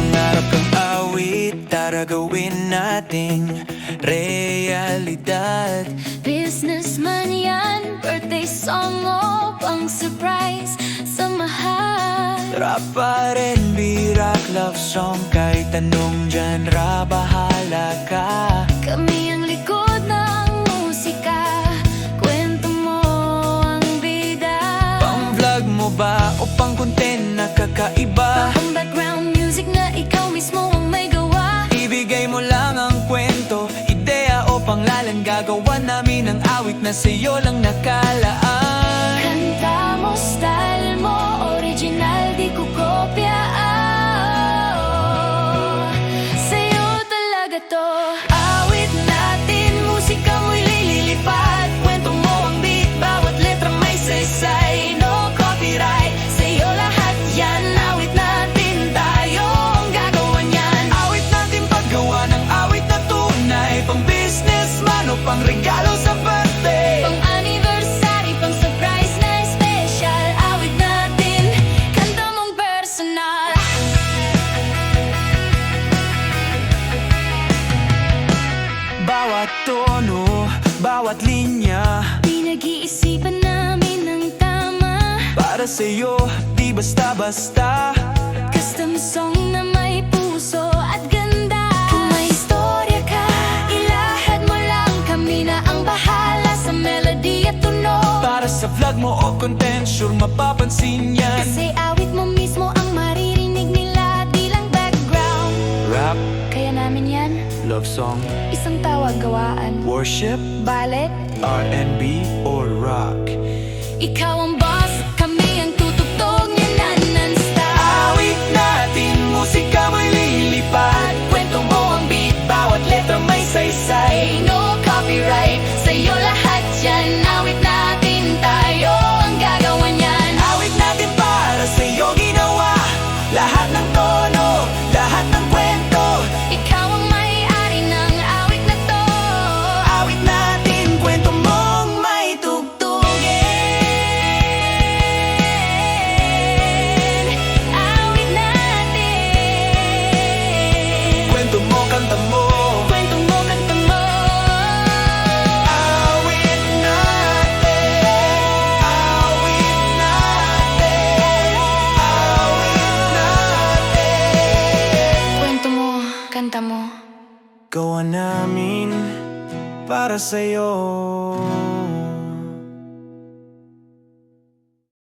pangarap kang awit, tara gawin nating realidad. Businessman yan, birthday song mo, pang surprise sa mahal. Rap pa rin, rock, love song, kahit anong genre, bahala ka. Kami ang likod ng musika, kwento mo ang bida. Pang vlog mo ba o pang content na kakaiba? Pang background music na ikaw mismo ang may gawa. Ibigay mo lang ang kwento, ideya o panglalan, gagawa namin ang awit na sa'yo lang nakalaan. Kanta mo, style mo, original, di ko kopya. Sa'yo talaga to. Awit natin, musika mo'y lilipad. Kwento mo ang beat, bawat letra may saysay. No copyright, sa'yo lahat yan. Awit natin, tayo ang gagawa niyan. Awit natin paggawa ng awit na tunay, pang businessman o pang regalo sa birthday. Pang anniversary, pang surprise na special. Awit natin, kanta mong personal. Bawat tono, bawat linya, Pinag-iisipan namin ng tama. para sa'yo, di basta-basta. Custom song na may puso at ganda. Kung may istorya ka, ilahad mo lang. Kami na ang bahala sa melody at tunog. Para sa vlog mo o content, sure mapapansin yan. Kasi awit mo mismo ang maririnig nila, di lang background. Rap, Kaya namin yan, love song, isang tawag gawaan. worship, Ballet, R&B, or rock. ikaw ang boss, kami ang tutugtog niya na non-stop. Awit natin, musika mo'y lilipad. Kwento mo ang beat, bawat letra may saysay. No copyright, sa'yo lahat yan. Awit natin, tayo ang gagawa niyan. Awit natin para sa'yo ginawa, lahat ng tono, lahat ng kwento. Ikaw ang may-ari ng awit na to. Awit natin, kwento mong may tugtugin. Awit natin, Kwento mo, kanta mo. kwento mo, kanta mo. Awit natin, awit natin, awit natin. Kwento mo, kanta mo. Gawa namin para sa'yo.